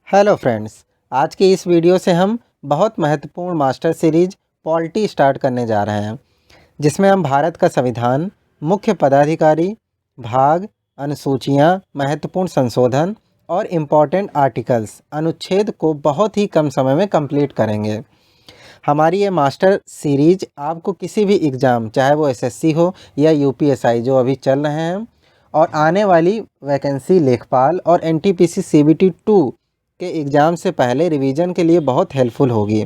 Hello friends, आज की इस वीडियो से हम बहुत महत्वपूर्ण मास्टर सीरीज पॉलिटी स्टार्ट करने जा रहे हैं, जिसमें हम भारत का संविधान, मुख्य पदाधिकारी, भाग, अनुसूचियाँ, महत्वपूर्ण संशोधन और इम्पॉर्टेंट आर्टिकल्स अनुच्छेद को बहुत ही कम समय में कंप्लीट करेंगे। हमारी ये मास्टर सीरीज आपको किसी भी एग्ज़ाम, चाहे वो एसएससी हो या यूपीएसआई जो अभी चल रहे हैं, और आने वाली वैकेंसी लेखपाल और एनटीपीसी सीबीटी 2 के एग्ज़ाम से पहले रिवीजन के लिए बहुत हेल्पफुल होगी।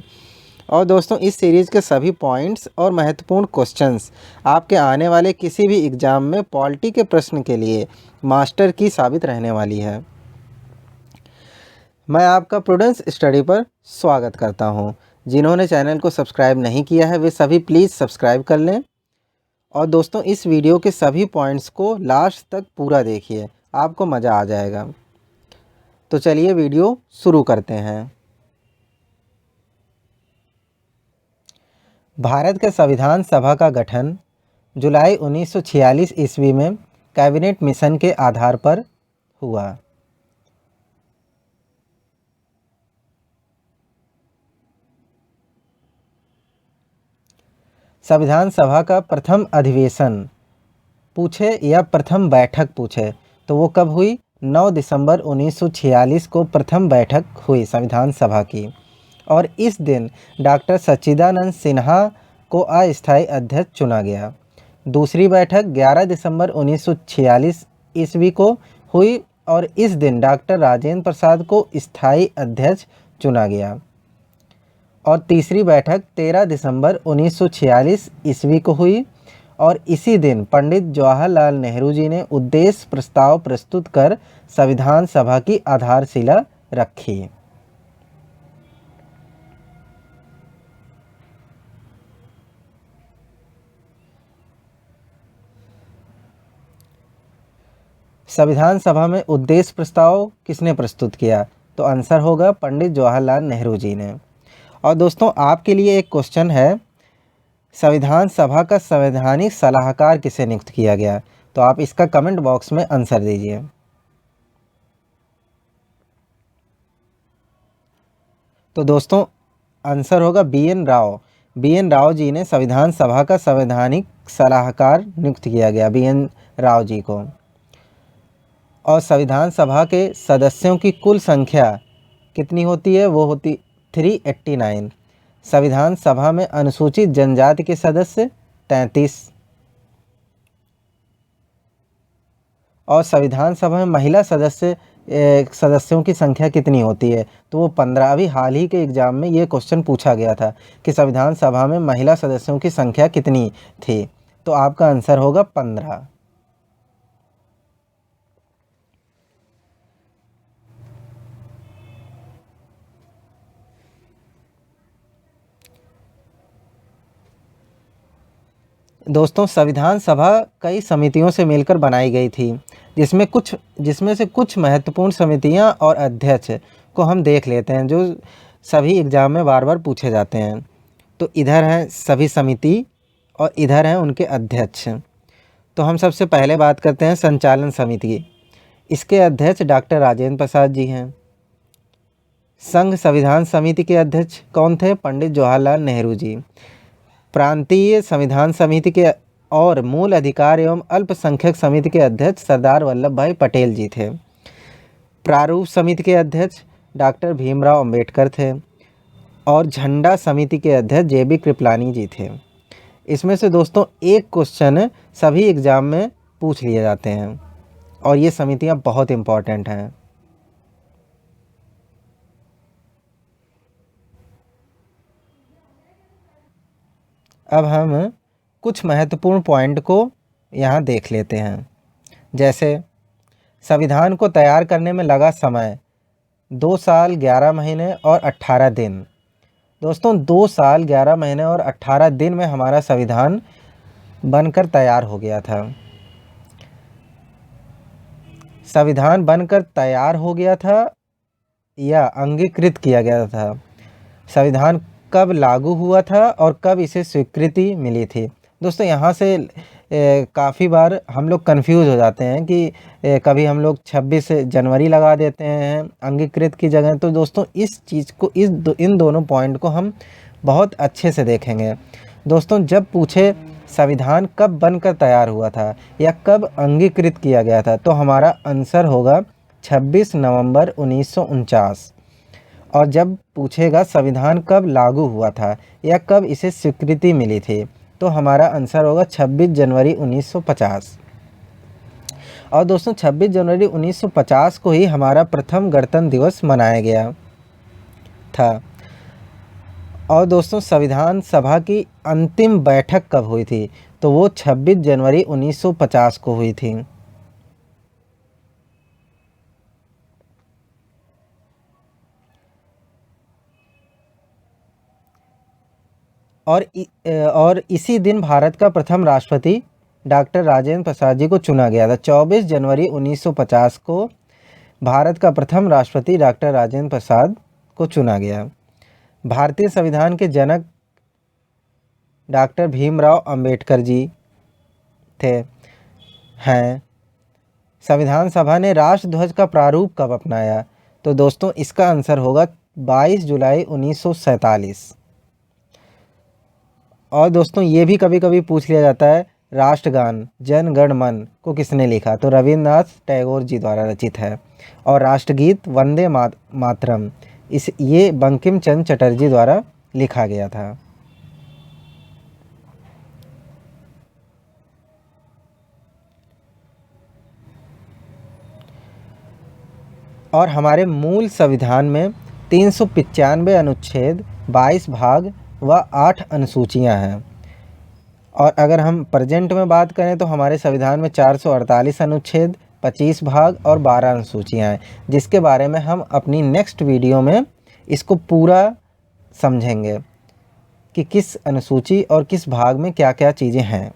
और दोस्तों, इस सीरीज़ के सभी पॉइंट्स और महत्वपूर्ण क्वेश्चंस आपके आने वाले किसी भी एग्ज़ाम में पॉलिटी के प्रश्न के लिए मास्टर की साबित रहने वाली है। मैं आपका प्रूडेंस स्टडी पर स्वागत करता हूं। जिन्होंने चैनल को सब्सक्राइब नहीं किया है वे सभी प्लीज़ सब्सक्राइब कर लें। और दोस्तों, इस वीडियो के सभी पॉइंट्स को लास्ट तक पूरा देखिए, आपको मज़ा आ जाएगा। तो चलिए वीडियो शुरू करते हैं। भारत के संविधान सभा का गठन जुलाई 1946 ईस्वी में कैबिनेट मिशन के आधार पर हुआ। संविधान सभा का प्रथम अधिवेशन पूछे या प्रथम बैठक पूछे तो वो कब हुई? 9 दिसंबर 1946 को प्रथम बैठक हुई संविधान सभा की, और इस दिन डॉक्टर सच्चिदानंद सिन्हा को अस्थायी अध्यक्ष चुना गया। दूसरी बैठक 11 दिसंबर 1946 ईस्वी को हुई और इस दिन डॉक्टर राजेंद्र प्रसाद को स्थायी अध्यक्ष चुना गया। और तीसरी बैठक 13 दिसंबर 1946 ईस्वी को हुई और इसी दिन पंडित जवाहरलाल नेहरू जी ने उद्देश्य प्रस्ताव प्रस्तुत कर संविधान सभा की आधारशिला रखी। संविधान सभा में उद्देश्य प्रस्ताव किसने प्रस्तुत किया? तो आंसर होगा पंडित जवाहरलाल नेहरू जी ने। और दोस्तों, आपके लिए एक क्वेश्चन है, संविधान सभा का संवैधानिक सलाहकार किसे नियुक्त किया गया? तो आप इसका कमेंट बॉक्स में आंसर दीजिए। तो दोस्तों, आंसर होगा बी.एन. राव। बी.एन. राव जी ने संविधान सभा का संवैधानिक सलाहकार नियुक्त किया गया, बी.एन. राव जी को। और संविधान सभा के सदस्यों की कुल संख्या कितनी होती है? वो होती 389। संविधान सभा में अनुसूचित जनजाति के सदस्य 33 और संविधान सभा में महिला सदस्यों की संख्या कितनी होती है? तो वो 15। अभी हाल ही के एग्जाम में ये क्वेश्चन पूछा गया था कि संविधान सभा में महिला सदस्यों की संख्या कितनी थी, तो आपका आंसर होगा 15। दोस्तों, संविधान सभा कई समितियों से मिलकर बनाई गई थी, जिसमें से कुछ महत्वपूर्ण समितियां और अध्यक्ष को हम देख लेते हैं, जो सभी एग्जाम में बार बार पूछे जाते हैं। तो इधर हैं सभी समिति और इधर हैं उनके अध्यक्ष। तो हम सबसे पहले बात करते हैं संचालन समिति की। इसके अध्यक्ष डॉक्टर राजेंद्र प्रसाद जी हैं। संघ संविधान समिति के अध्यक्ष कौन थे? पंडित जवाहरलाल नेहरू जी। प्रांतीय संविधान समिति के और मूल अधिकार एवं अल्पसंख्यक समिति के अध्यक्ष सरदार वल्लभ भाई पटेल जी थे। प्रारूप समिति के अध्यक्ष डॉक्टर भीमराव अंबेडकर थे और झंडा समिति के अध्यक्ष जे.बी. कृपलानी जी थे। इसमें से दोस्तों एक क्वेश्चन सभी एग्जाम में पूछ लिए जाते हैं और ये समितियां बहुत इम्पॉर्टेंट हैं। अब हम कुछ महत्वपूर्ण पॉइंट को यहाँ देख लेते हैं। जैसे संविधान को तैयार करने में लगा समय 2 साल 11 महीने और 18 दिन। दोस्तों, 2 साल 11 महीने और 18 दिन में हमारा संविधान बनकर तैयार हो गया था। संविधान बनकर तैयार हो गया था या अंगीकृत किया गया था? संविधान कब लागू हुआ था और कब इसे स्वीकृति मिली थी? दोस्तों, यहाँ से काफ़ी बार हम लोग कंफ्यूज हो जाते हैं कि कभी हम लोग 26 जनवरी लगा देते हैं अंगीकृत की जगह। तो दोस्तों इस चीज़ को इन दोनों पॉइंट को हम बहुत अच्छे से देखेंगे। दोस्तों जब पूछे संविधान कब बनकर तैयार हुआ था या कब अंगीकृत किया गया था, तो हमारा आंसर होगा 26 नवंबर 1949। और जब पूछेगा संविधान कब लागू हुआ था या कब इसे स्वीकृति मिली थी, तो हमारा आंसर होगा 26 जनवरी 1950। और दोस्तों 26 जनवरी 1950 को ही हमारा प्रथम गणतंत्र दिवस मनाया गया था। और दोस्तों संविधान सभा की अंतिम बैठक कब हुई थी, तो वो 26 जनवरी 1950 को हुई थी। और इसी दिन भारत का प्रथम राष्ट्रपति डॉक्टर राजेंद्र प्रसाद जी को चुना गया था। 24 जनवरी 1950 को भारत का प्रथम राष्ट्रपति डॉक्टर राजेंद्र प्रसाद को चुना गया। भारतीय संविधान के जनक डॉक्टर भीमराव अंबेडकर जी हैं। संविधान सभा ने राष्ट्रध्वज का प्रारूप कब अपनाया, तो दोस्तों इसका आंसर होगा 22 जुलाई 1947। और दोस्तों ये भी कभी कभी पूछ लिया जाता है, राष्ट्रगान जन गण मन को किसने लिखा, तो रविन्द्रनाथ टैगोर जी द्वारा रचित है। और राष्ट्रगीत वंदे मातरम ये बंकिम चंद्र चटर्जी द्वारा लिखा गया था। और हमारे मूल संविधान में 395 अनुच्छेद, 22 भाग व 8 अनुसूचियां हैं। और अगर हम प्रेजेंट में बात करें तो हमारे संविधान में 448 अनुच्छेद, 25 भाग और 12 अनुसूचियां हैं, जिसके बारे में हम अपनी नेक्स्ट वीडियो में इसको पूरा समझेंगे कि किस अनुसूची और किस भाग में क्या क्या चीज़ें हैं।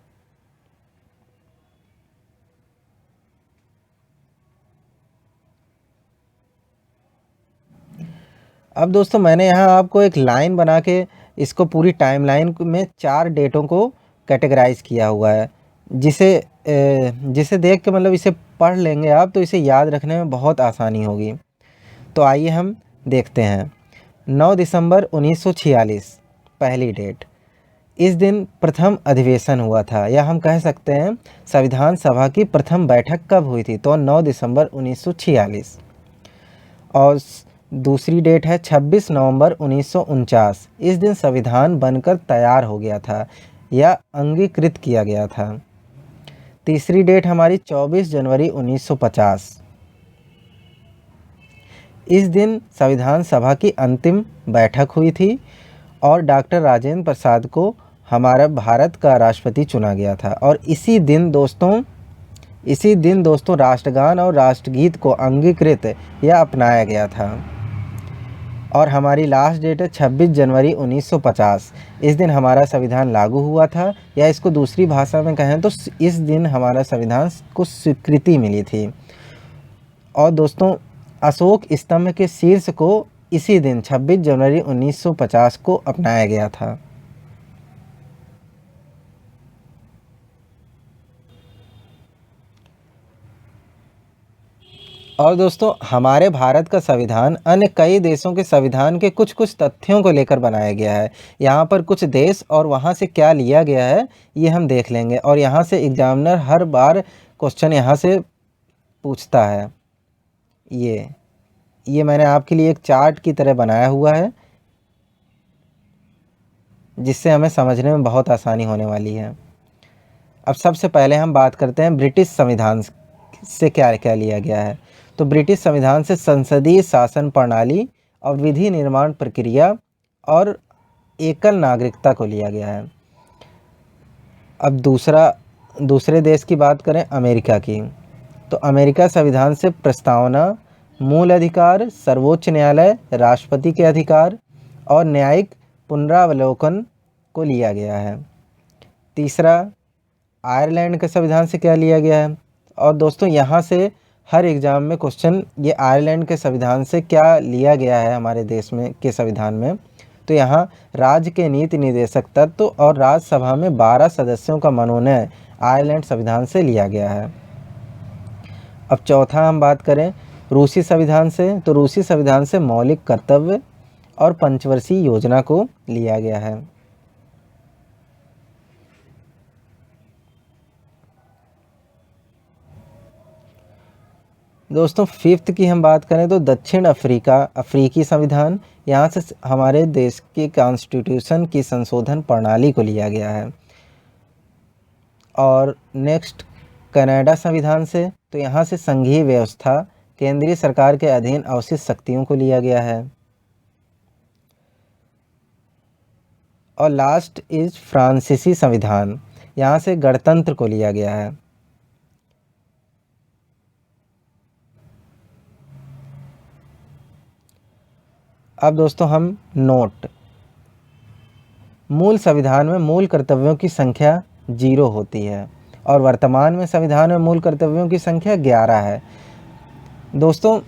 अब दोस्तों मैंने यहाँ आपको एक लाइन बना के इसको पूरी टाइमलाइन में 4 डेटों को कैटेगराइज किया हुआ है, जिसे देख के मतलब इसे पढ़ लेंगे आप तो इसे याद रखने में बहुत आसानी होगी। तो आइए हम देखते हैं। 9 दिसंबर 1946 पहली डेट। इस दिन प्रथम अधिवेशन हुआ था, या हम कह सकते हैं संविधान सभा की प्रथम बैठक कब हुई थी, तो 9 दिसंबर 1946। और दूसरी डेट है 26 नवंबर 1949। इस दिन संविधान बनकर तैयार हो गया था या अंगीकृत किया गया था। तीसरी डेट हमारी 24 जनवरी 1950। इस दिन संविधान सभा की अंतिम बैठक हुई थी और डॉक्टर राजेंद्र प्रसाद को हमारा भारत का राष्ट्रपति चुना गया था। और इसी दिन दोस्तों राष्ट्रगान और राष्ट्रगीत को अंगीकृत या अपनाया गया था। और हमारी लास्ट डेट है 26 जनवरी 1950। इस दिन हमारा संविधान लागू हुआ था, या इसको दूसरी भाषा में कहें तो इस दिन हमारा संविधान को स्वीकृति मिली थी। और दोस्तों अशोक स्तंभ के शीर्ष को इसी दिन 26 जनवरी 1950 को अपनाया गया था। और दोस्तों हमारे भारत का संविधान अन्य कई देशों के संविधान के कुछ कुछ तथ्यों को लेकर बनाया गया है। यहाँ पर कुछ देश और वहाँ से क्या लिया गया है ये हम देख लेंगे। और यहाँ से एग्जामिनर हर बार क्वेश्चन यहाँ से पूछता है। ये मैंने आपके लिए एक चार्ट की तरह बनाया हुआ है, जिससे हमें समझने में बहुत आसानी होने वाली है। अब सबसे पहले हम बात करते हैं ब्रिटिश संविधान से क्या क्या लिया गया है। तो ब्रिटिश संविधान से संसदीय शासन प्रणाली और विधि निर्माण प्रक्रिया और एकल नागरिकता को लिया गया है। अब दूसरे देश की बात करें अमेरिका की, तो अमेरिका संविधान से प्रस्तावना, मूल अधिकार, सर्वोच्च न्यायालय, राष्ट्रपति के अधिकार और न्यायिक पुनरावलोकन को लिया गया है। तीसरा आयरलैंड के संविधान से क्या लिया गया है। और दोस्तों यहाँ से हर एग्ज़ाम में क्वेश्चन ये आयरलैंड के संविधान से क्या लिया गया है हमारे देश में के संविधान में। तो यहाँ राज्य के नीति निर्देशक तत्व और राज्यसभा में 12 सदस्यों का मनोनयन आयरलैंड संविधान से लिया गया है। अब चौथा हम बात करें रूसी संविधान से, तो रूसी संविधान से मौलिक कर्तव्य और पंचवर्षीय योजना को लिया गया है। दोस्तों फिफ्थ की हम बात करें तो दक्षिण अफ्रीकी संविधान, यहाँ से हमारे देश के कॉन्स्टिट्यूशन की संशोधन प्रणाली को लिया गया है। और नेक्स्ट कनाडा संविधान से, तो यहाँ से संघीय व्यवस्था केंद्रीय सरकार के अधीन अवशिष्ट शक्तियों को लिया गया है। और लास्ट इज फ्रांसीसी संविधान, यहाँ से गणतंत्र को लिया गया है। अब दोस्तों हम नोट, मूल संविधान में मूल कर्तव्यों की संख्या 0 होती है और वर्तमान में संविधान में मूल कर्तव्यों की संख्या 11 है। दोस्तों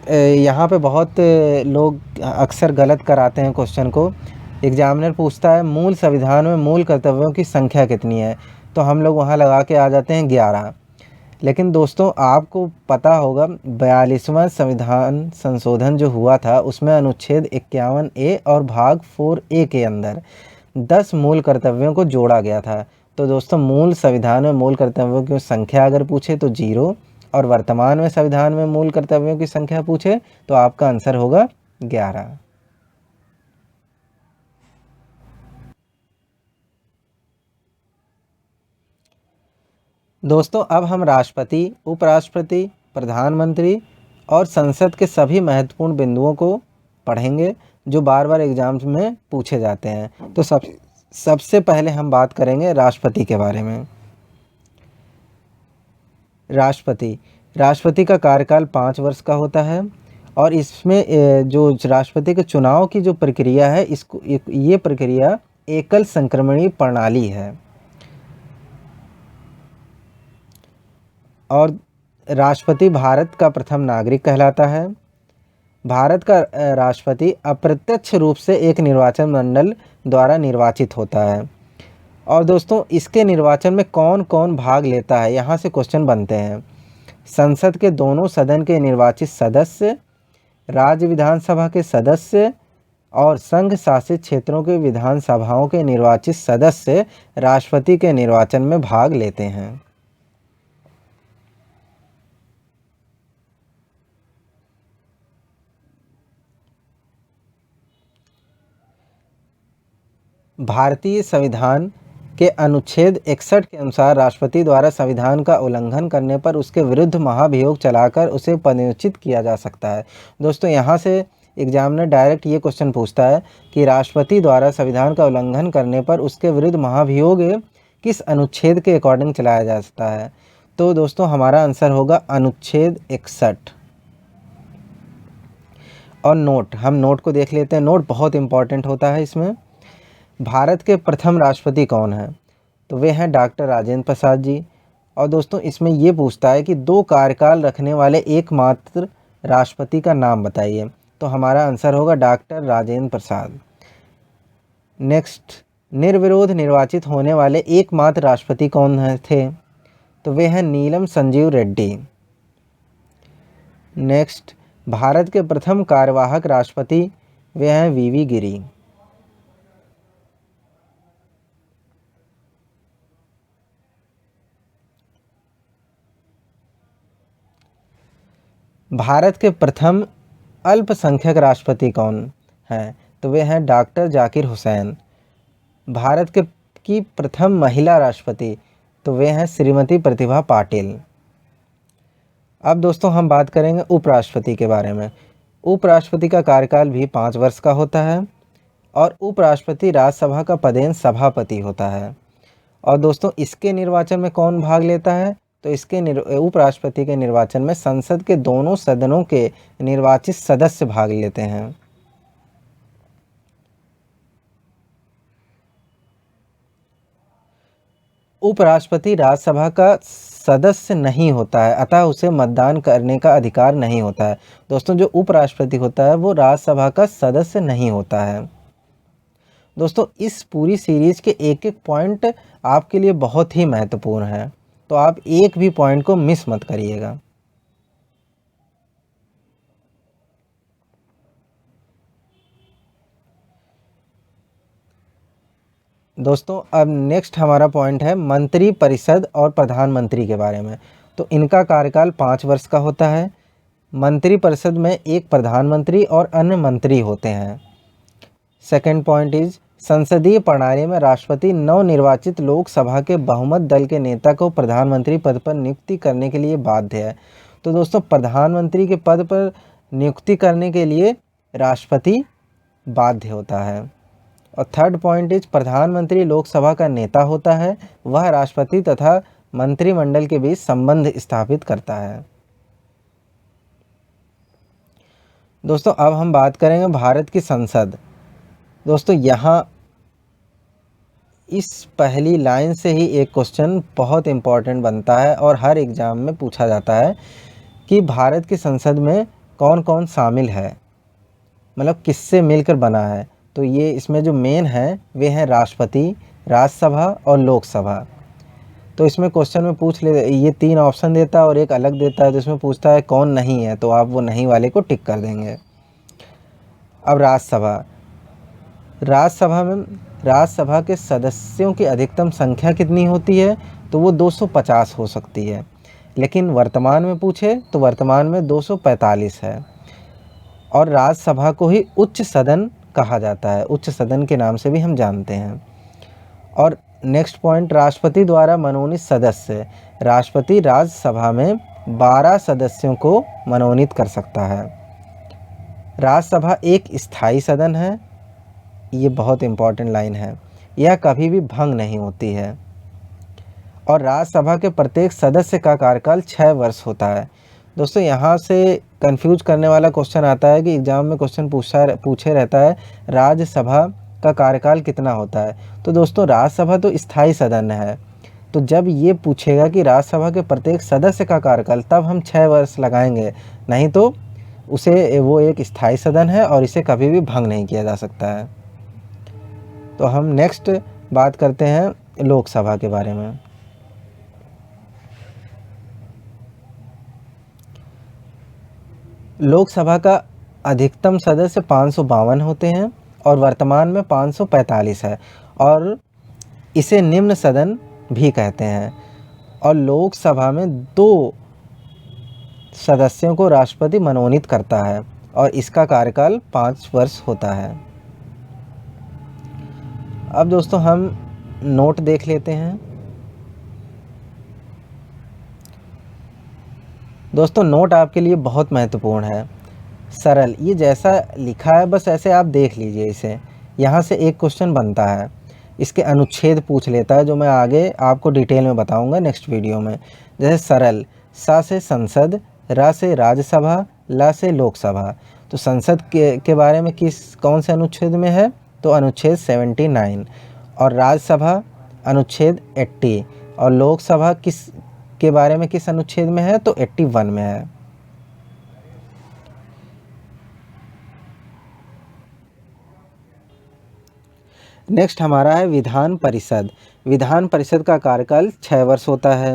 यहाँ पे बहुत लोग अक्सर गलत कराते हैं क्वेश्चन को। एग्जामिनर पूछता है मूल संविधान में मूल कर्तव्यों की संख्या कितनी है, तो हम लोग वहाँ लगा के आ जाते हैं 11। लेकिन दोस्तों आपको पता होगा 42वां संविधान संशोधन जो हुआ था उसमें अनुच्छेद 51A और भाग 4A के अंदर 10 मूल कर्तव्यों को जोड़ा गया था। तो दोस्तों मूल संविधान में मूल कर्तव्यों की संख्या अगर पूछे तो 0 और वर्तमान में संविधान में मूल कर्तव्यों की संख्या पूछे तो आपका आंसर होगा 11। दोस्तों अब हम राष्ट्रपति, उपराष्ट्रपति, प्रधानमंत्री और संसद के सभी महत्वपूर्ण बिंदुओं को पढ़ेंगे जो बार बार एग्जाम्स में पूछे जाते हैं। तो सबसे पहले हम बात करेंगे राष्ट्रपति के बारे में। राष्ट्रपति का कार्यकाल 5 वर्ष का होता है और इसमें जो राष्ट्रपति के चुनाव की जो प्रक्रिया है ये प्रक्रिया एकल संक्रमणीय प्रणाली है। और राष्ट्रपति भारत का प्रथम नागरिक कहलाता है। भारत का राष्ट्रपति अप्रत्यक्ष रूप से एक निर्वाचन मंडल द्वारा निर्वाचित होता है। और दोस्तों इसके निर्वाचन में कौन कौन भाग लेता है, यहाँ से क्वेश्चन बनते हैं। संसद के दोनों सदन के निर्वाचित सदस्य, राज्य विधानसभा के सदस्य और संघ शासित क्षेत्रों के विधानसभाओं के निर्वाचित सदस्य राष्ट्रपति के निर्वाचन में भाग लेते हैं। भारतीय संविधान के अनुच्छेद 61 के अनुसार राष्ट्रपति द्वारा संविधान का उल्लंघन करने पर उसके विरुद्ध महाभियोग चलाकर उसे पदच्युत किया जा सकता है। दोस्तों यहाँ से एग्जामिनर डायरेक्ट ये क्वेश्चन पूछता है कि राष्ट्रपति द्वारा संविधान का उल्लंघन करने पर उसके विरुद्ध महाभियोग किस अनुच्छेद के अकॉर्डिंग चलाया जा सकता है। तो दोस्तों हमारा आंसर होगा अनुच्छेद 61। और नोट, हम नोट को देख लेते हैं। नोट बहुत इंपॉर्टेंट होता है इसमें। भारत के प्रथम राष्ट्रपति कौन है, तो वे हैं डॉक्टर राजेंद्र प्रसाद जी। और दोस्तों इसमें ये पूछता है कि 2 कार्यकाल रखने वाले एकमात्र राष्ट्रपति का नाम बताइए, तो हमारा आंसर होगा डॉक्टर राजेंद्र प्रसाद। नेक्स्ट, निर्विरोध निर्वाचित होने वाले एकमात्र राष्ट्रपति कौन थे, तो वे हैं नीलम संजीव रेड्डी। नेक्स्ट, भारत के प्रथम कार्यवाहक राष्ट्रपति वे हैं वीवी गिरी। भारत के प्रथम अल्पसंख्यक राष्ट्रपति कौन हैं, तो वे हैं डॉक्टर जाकिर हुसैन। भारत की प्रथम महिला राष्ट्रपति, तो वे हैं श्रीमती प्रतिभा पाटिल। अब दोस्तों हम बात करेंगे उपराष्ट्रपति के बारे में। उपराष्ट्रपति का कार्यकाल भी 5 वर्ष का होता है और उपराष्ट्रपति राज्यसभा का पदेन सभापति होता है। और दोस्तों इसके निर्वाचन में कौन भाग लेता है, तो इसके उपराष्ट्रपति के निर्वाचन में संसद के दोनों सदनों के निर्वाचित सदस्य भाग लेते हैं। उपराष्ट्रपति राज्यसभा का सदस्य नहीं होता है, अतः उसे मतदान करने का अधिकार नहीं होता है। दोस्तों जो उपराष्ट्रपति होता है वो राज्यसभा का सदस्य नहीं होता है। दोस्तों इस पूरी सीरीज़ के एक एक पॉइंट आपके लिए बहुत ही महत्वपूर्ण है, तो आप एक भी पॉइंट को मिस मत करिएगा। दोस्तों अब नेक्स्ट हमारा पॉइंट है मंत्री परिषद और प्रधानमंत्री के बारे में। तो इनका कार्यकाल 5 वर्ष का होता है। मंत्री परिषद में एक प्रधानमंत्री और अन्य मंत्री होते हैं। सेकंड पॉइंट इज संसदीय प्रणाली में राष्ट्रपति नवनिर्वाचित लोकसभा के बहुमत दल के नेता को प्रधानमंत्री पद पर नियुक्ति करने के लिए बाध्य है। तो दोस्तों प्रधानमंत्री के पद पर नियुक्ति करने के लिए राष्ट्रपति बाध्य होता है। और थर्ड पॉइंट इज प्रधानमंत्री लोकसभा का नेता होता है, वह राष्ट्रपति तथा मंत्रिमंडल के बीच संबंध स्थापित करता है। दोस्तों अब हम बात करेंगे भारत की संसद। दोस्तों यहाँ इस पहली लाइन से ही एक क्वेश्चन बहुत इम्पोर्टेंट बनता है और हर एग्ज़ाम में पूछा जाता है कि भारत की संसद में कौन कौन शामिल है, मतलब किससे मिलकर बना है। तो ये इसमें जो मेन है वे हैं राष्ट्रपति, राज्यसभा और लोकसभा। तो इसमें क्वेश्चन में पूछ ले, ये 3 ऑप्शन देता है और एक अलग देता है, तो इसमें पूछता है कौन नहीं है, तो आप वो नहीं वाले को टिक कर देंगे। अब राज्यसभा, राज्यसभा के सदस्यों की अधिकतम संख्या कितनी होती है, तो वो 250 हो सकती है, लेकिन वर्तमान में पूछे तो वर्तमान में 245 है। और राज्यसभा को ही उच्च सदन कहा जाता है, उच्च सदन के नाम से भी हम जानते हैं। और नेक्स्ट पॉइंट राष्ट्रपति द्वारा मनोनीत सदस्य, राष्ट्रपति राज्यसभा में 12 सदस्यों को मनोनीत कर सकता है। राज्यसभा एक स्थायी सदन है, ये बहुत इम्पॉर्टेंट लाइन है, यह कभी भी भंग नहीं होती है। और राज्यसभा के प्रत्येक सदस्य का कार्यकाल 6 वर्ष होता है। दोस्तों यहाँ से कंफ्यूज करने वाला क्वेश्चन आता है कि एग्ज़ाम में क्वेश्चन पूछे रहता है राज्यसभा का कार्यकाल कितना होता है। तो दोस्तों राज्यसभा तो स्थायी सदन है, तो जब ये पूछेगा कि राज्यसभा के प्रत्येक सदस्य का कार्यकाल, तब हम 6 वर्ष लगाएंगे, नहीं तो उसे वो एक स्थायी सदन है और इसे कभी भी भंग नहीं किया जा सकता है। तो हम नेक्स्ट बात करते हैं लोकसभा के बारे में। लोकसभा का अधिकतम सदस्य 552 होते हैं और वर्तमान में 545 है, और इसे निम्न सदन भी कहते हैं। और लोकसभा में 2 सदस्यों को राष्ट्रपति मनोनीत करता है और इसका कार्यकाल 5 वर्ष होता है। अब दोस्तों हम नोट देख लेते हैं। दोस्तों नोट आपके लिए बहुत महत्वपूर्ण है। सरल, ये जैसा लिखा है बस ऐसे आप देख लीजिए इसे। यहाँ से एक क्वेश्चन बनता है, इसके अनुच्छेद पूछ लेता है, जो मैं आगे आपको डिटेल में बताऊंगा नेक्स्ट वीडियो में। जैसे सरल, सा से संसद, रा से राज्यसभा, ला से लोकसभा। तो संसद के बारे में कौन से अनुच्छेद में है, तो अनुच्छेद 79। और राज्यसभा अनुच्छेद 80। और लोकसभा के बारे में किस अनुच्छेद में है, तो 81 में है। नेक्स्ट हमारा है विधान परिषद। विधान परिषद का कार्यकाल 6 वर्ष होता है।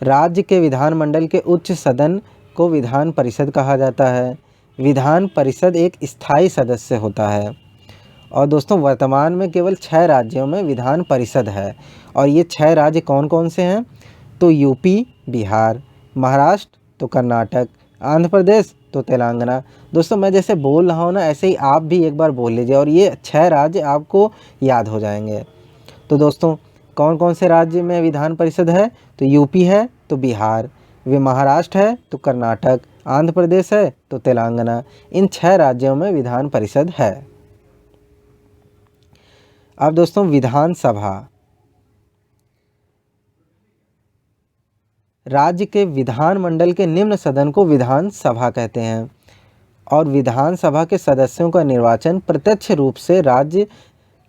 राज्य के विधानमंडल के उच्च सदन को विधान परिषद कहा जाता है। विधान परिषद एक स्थायी सदस्य होता है। और दोस्तों वर्तमान में केवल 6 राज्यों में विधान परिषद है, और ये 6 राज्य कौन कौन से हैं, तो यूपी, बिहार, महाराष्ट्र तो कर्नाटक, आंध्र प्रदेश तो तेलंगाना। दोस्तों मैं जैसे बोल रहा हूँ ना, ऐसे ही आप भी एक बार बोल लीजिए और ये 6 राज्य आपको याद हो जाएंगे। तो दोस्तों कौन कौन से राज्य में विधान परिषद है, तो यूपी है तो बिहार, वे महाराष्ट्र है तो कर्नाटक, आंध्र प्रदेश है तो तेलंगाना। इन 6 राज्यों में विधान परिषद है। अब दोस्तों विधानसभा, राज्य के विधानमंडल के निम्न सदन को विधानसभा कहते हैं। और विधानसभा के सदस्यों का निर्वाचन प्रत्यक्ष रूप से राज्य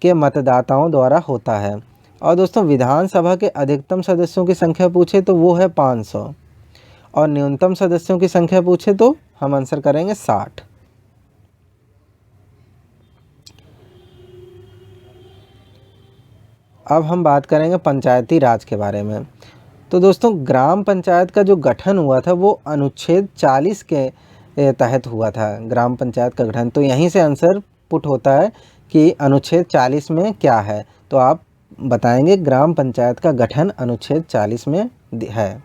के मतदाताओं द्वारा होता है। और दोस्तों विधानसभा के अधिकतम सदस्यों की संख्या पूछे तो वो है 500, और न्यूनतम सदस्यों की संख्या पूछे तो हम आंसर करेंगे 60। अब हम बात करेंगे पंचायती राज के बारे में। तो दोस्तों ग्राम पंचायत का जो गठन हुआ था वो अनुच्छेद 40 के तहत हुआ था, ग्राम पंचायत का गठन। तो यहीं से आंसर पुट होता है कि अनुच्छेद 40 में क्या है। तो आप बताएंगे ग्राम पंचायत का गठन अनुच्छेद 40 में है।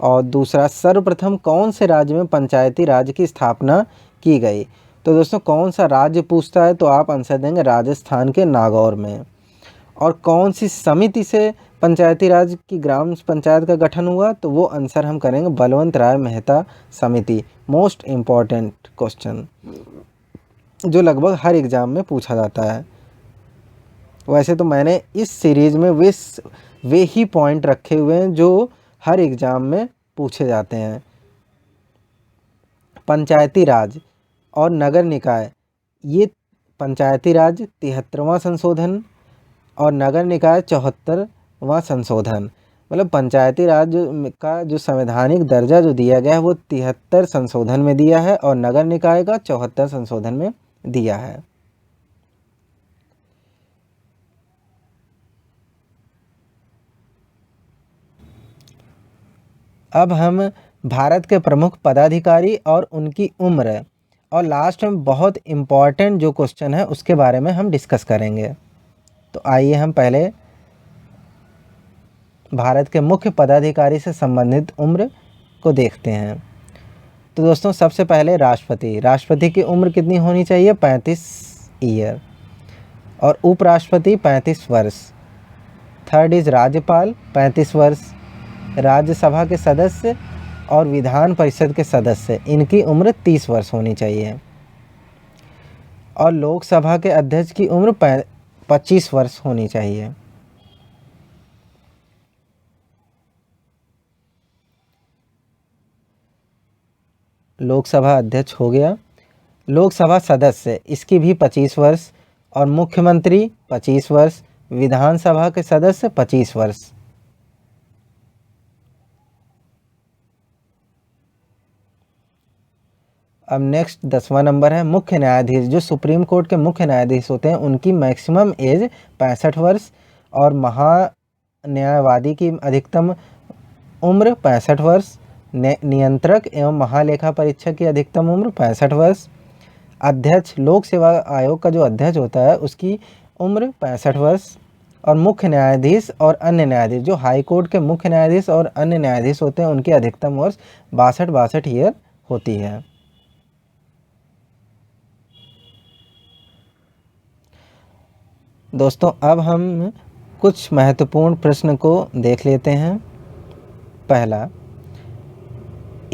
और दूसरा, सर्वप्रथम कौन से राज्य में पंचायती राज की स्थापना की गई। तो दोस्तों कौन सा राज्य पूछता है तो आप आंसर देंगे राजस्थान के नागौर में। और कौन सी समिति से पंचायती राज की ग्राम पंचायत का गठन हुआ, तो वो आंसर हम करेंगे बलवंत राय मेहता समिति। मोस्ट इम्पॉर्टेंट क्वेश्चन जो लगभग हर एग्ज़ाम में पूछा जाता है। वैसे तो मैंने इस सीरीज़ में वे ही पॉइंट रखे हुए हैं जो हर एग्ज़ाम में पूछे जाते हैं। पंचायती राज और नगर निकाय, ये पंचायती राज 73वां संशोधन और नगर निकाय 74वां संशोधन। मतलब पंचायती राज का जो संवैधानिक दर्जा जो दिया गया है वो 73 संशोधन में दिया है और नगर निकाय का 74 संशोधन में दिया है। अब हम भारत के प्रमुख पदाधिकारी और उनकी उम्र और लास्ट में बहुत इम्पॉर्टेंट जो क्वेश्चन है उसके बारे में हम डिस्कस करेंगे। तो आइए हम पहले भारत के मुख्य पदाधिकारी से संबंधित उम्र को देखते हैं। तो दोस्तों सबसे पहले राष्ट्रपति की उम्र कितनी होनी चाहिए, 35 ईयर। और उपराष्ट्रपति 35 वर्ष। थर्ड इज राज्यपाल 35 वर्ष। राज्यसभा के सदस्य और विधान परिषद के सदस्य, इनकी उम्र 30 वर्ष होनी चाहिए। और लोकसभा के अध्यक्ष की उम्र 25 वर्ष होनी चाहिए। लोकसभा अध्यक्ष हो गया। लोकसभा सदस्य, इसकी भी 25 वर्ष। और मुख्यमंत्री 25 वर्ष। विधानसभा के सदस्य 25 वर्ष। अब नेक्स्ट 10वां नंबर है मुख्य न्यायाधीश। जो सुप्रीम कोर्ट के मुख्य न्यायाधीश होते हैं उनकी मैक्सिमम एज 65 वर्ष। और महान्यायवादी की अधिकतम उम्र 65 वर्ष। नियंत्रक एवं महालेखा परीक्षक की अधिकतम उम्र 65 वर्ष। अध्यक्ष, लोक सेवा आयोग का जो अध्यक्ष होता है उसकी उम्र 65 वर्ष। और मुख्य न्यायाधीश और अन्य न्यायाधीश, जो हाई कोर्ट के मुख्य न्यायाधीश और अन्य न्यायाधीश होते हैं उनकी अधिकतम वर्ष 62 ईयर होती है। दोस्तों अब हम कुछ महत्वपूर्ण प्रश्न को देख लेते हैं। पहला,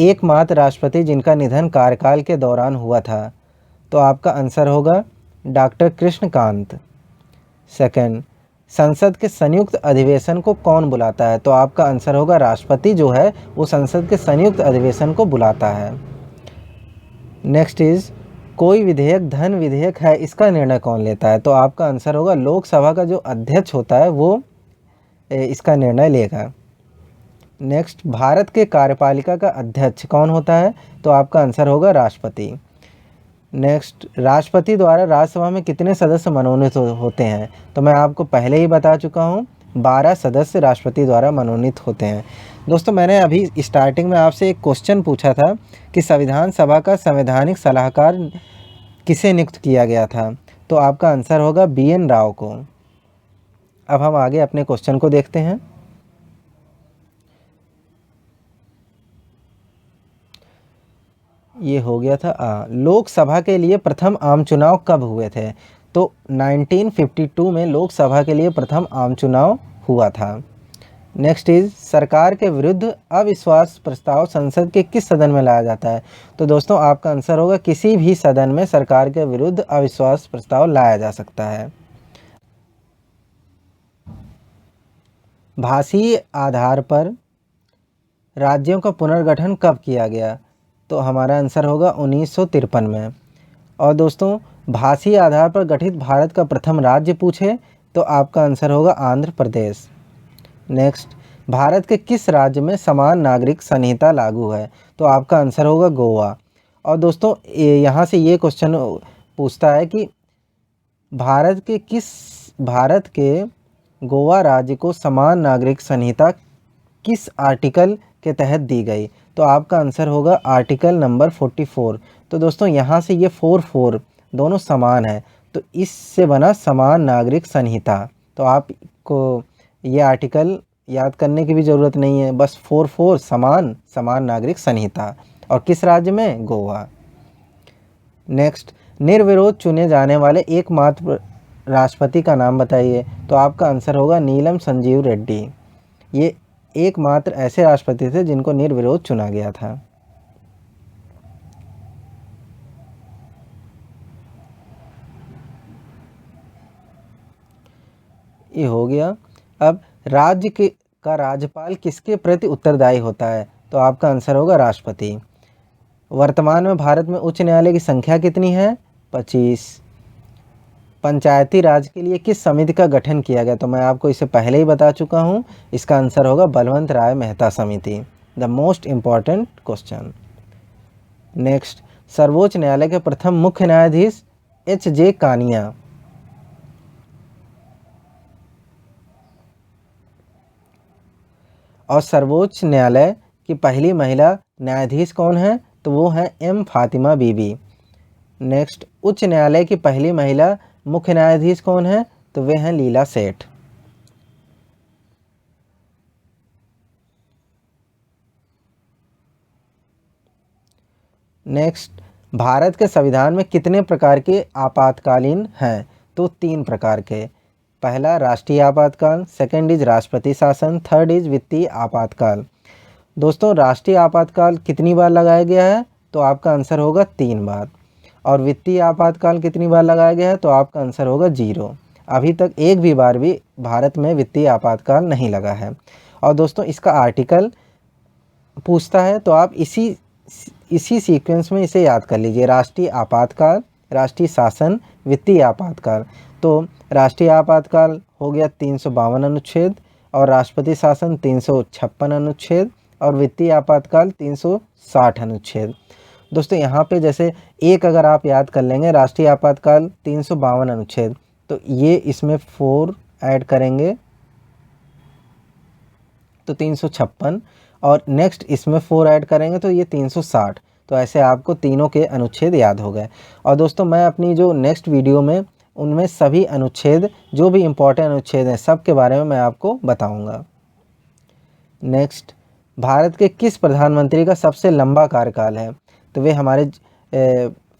एकमात्र राष्ट्रपति जिनका निधन कार्यकाल के दौरान हुआ था, तो आपका आंसर होगा डॉक्टर कृष्णकांत। सेकंड, संसद के संयुक्त अधिवेशन को कौन बुलाता है, तो आपका आंसर होगा राष्ट्रपति जो है वो संसद के संयुक्त अधिवेशन को बुलाता है। नेक्स्ट इज, कोई विधेयक धन विधेयक है इसका निर्णय कौन लेता है, तो आपका आंसर होगा लोकसभा का जो अध्यक्ष होता है वो इसका निर्णय लेगा। नेक्स्ट, भारत के कार्यपालिका का अध्यक्ष कौन होता है, तो आपका आंसर होगा राष्ट्रपति। नेक्स्ट, राष्ट्रपति द्वारा राज्यसभा में कितने सदस्य मनोनीत होते हैं, तो मैं आपको पहले ही बता चुका हूँ 12 सदस्य राष्ट्रपति द्वारा मनोनीत होते हैं। दोस्तों मैंने अभी स्टार्टिंग में आपसे एक क्वेश्चन पूछा था कि संविधान सभा का संवैधानिक सलाहकार किसे नियुक्त किया गया था, तो आपका आंसर होगा BN राव को। अब हम आगे अपने क्वेश्चन को देखते हैं। ये हो गया था लोकसभा के लिए प्रथम आम चुनाव कब हुए थे, तो 1952 में लोकसभा के लिए प्रथम आम चुनाव हुआ था। नेक्स्ट इज, सरकार के विरुद्ध अविश्वास प्रस्ताव संसद के किस सदन में लाया जाता है, तो दोस्तों आपका आंसर होगा किसी भी सदन में सरकार के विरुद्ध अविश्वास प्रस्ताव लाया जा सकता है। भाषीय आधार पर राज्यों का पुनर्गठन कब किया गया, तो हमारा आंसर होगा 1953 में। और दोस्तों भाषीय आधार पर गठित भारत का प्रथम राज्य पूछे तो आपका आंसर होगा आंध्र प्रदेश। नेक्स्ट, भारत के किस राज्य में समान नागरिक संहिता लागू है, तो आपका आंसर होगा गोवा। और दोस्तों यहाँ से ये क्वेश्चन पूछता है कि भारत के गोवा राज्य को समान नागरिक संहिता किस आर्टिकल के तहत दी गई? तो आपका आंसर होगा आर्टिकल नंबर 44। तो दोस्तों यहाँ से ये 44 दोनों समान है, तो इससे बना समान नागरिक संहिता। तो आपको ये आर्टिकल याद करने की भी ज़रूरत नहीं है, बस 44 समान नागरिक संहिता। और किस राज्य में? गोवा। नेक्स्ट, निर्विरोध चुने जाने वाले एकमात्र राष्ट्रपति का नाम बताइए। तो आपका आंसर होगा नीलम संजीव रेड्डी। ये एकमात्र ऐसे राष्ट्रपति थे जिनको निर्विरोध चुना गया था। ये हो गया। अब राज्य का राज्यपाल किसके प्रति उत्तरदायी होता है? तो आपका आंसर होगा राष्ट्रपति। वर्तमान में भारत में उच्च न्यायालय की संख्या कितनी है? 25। पंचायती राज के लिए किस समिति का गठन किया गया? तो मैं आपको इसे पहले ही बता चुका हूँ, इसका आंसर होगा बलवंत राय मेहता समिति। The most important question. Next, सर्वोच्च न्यायालय के प्रथम मुख्य न्यायाधीश H.J. कानिया। और सर्वोच्च न्यायालय की पहली महिला न्यायाधीश कौन है? तो वो है M. फातिमा बीबी। नेक्स्ट, उच्च न्यायालय की पहली महिला मुख्य न्यायाधीश कौन है? तो वे हैं लीला सेठ। नेक्स्ट, भारत के संविधान में कितने प्रकार के आपातकालीन हैं? तो 3 प्रकार के। पहला राष्ट्रीय आपातकाल, सेकंड इज राष्ट्रपति शासन, थर्ड इज वित्तीय आपातकाल। दोस्तों, राष्ट्रीय आपातकाल कितनी बार लगाया गया है? तो आपका आंसर होगा 3 बार। और वित्तीय आपातकाल कितनी बार लगाया गया है? तो आपका आंसर होगा 0। अभी तक एक भी बार भी भारत में वित्तीय आपातकाल नहीं लगा है। और दोस्तों, इसका आर्टिकल पूछता है तो आप इसी सीक्वेंस में इसे याद कर लीजिए। राष्ट्रीय आपातकाल, राष्ट्रीय शासन, वित्तीय आपातकाल। तो राष्ट्रीय आपातकाल हो गया 352 अनुच्छेद, और राष्ट्रपति शासन 356 अनुच्छेद, और वित्तीय आपातकाल 360 अनुच्छेद। दोस्तों, यहाँ पे जैसे एक अगर आप याद कर लेंगे, राष्ट्रीय आपातकाल 352 अनुच्छेद, तो ये इसमें 4 ऐड करेंगे तो 356, और नेक्स्ट इसमें 4 ऐड करेंगे तो ये 360। तो ऐसे आपको तीनों के अनुच्छेद याद हो गए। और दोस्तों, मैं अपनी जो नेक्स्ट वीडियो में उनमें सभी अनुच्छेद, जो भी इम्पोर्टेंट अनुच्छेद हैं, सब के बारे में मैं आपको बताऊंगा। नेक्स्ट, भारत के किस प्रधानमंत्री का सबसे लंबा कार्यकाल है? तो वे हमारे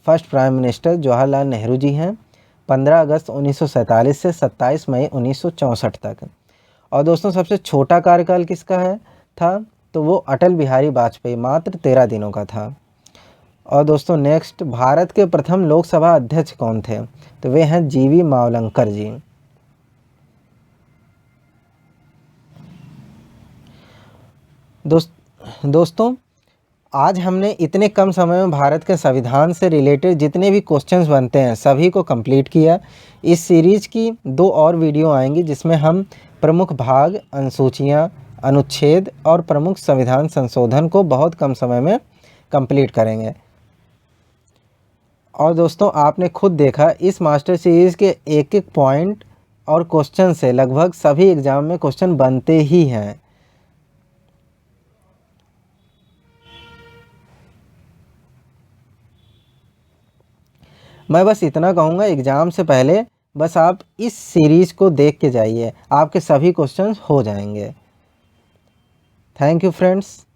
first prime minister Jawaharlal Nehru ji हैं। 15 अगस्त 1947 से 27 मई 1964 तक। और दोस्तों, सबसे छोटा कार्यकाल किसका था? तो वो अटल बिहारी वाजपेयी, मात्र 13 दिनों का था। और दोस्तों, नेक्स्ट, भारत के प्रथम लोकसभा अध्यक्ष कौन थे? तो वे हैं जीवी मावलंकर जी। दोस्तों, आज हमने इतने कम समय में भारत के संविधान से रिलेटेड जितने भी क्वेश्चंस बनते हैं सभी को कंप्लीट किया। इस सीरीज की 2 और वीडियो आएंगी जिसमें हम प्रमुख भाग, अनुसूचियाँ, अनुच्छेद और प्रमुख संविधान संशोधन को बहुत कम समय में कंप्लीट करेंगे। और दोस्तों, आपने खुद देखा इस मास्टर सीरीज़ के एक पॉइंट और क्वेश्चन से लगभग सभी एग्ज़ाम में क्वेश्चन बनते ही हैं। मैं बस इतना कहूँगा, एग्ज़ाम से पहले बस आप इस सीरीज़ को देख के जाइए, आपके सभी क्वेश्चंस हो जाएंगे। Thank you friends.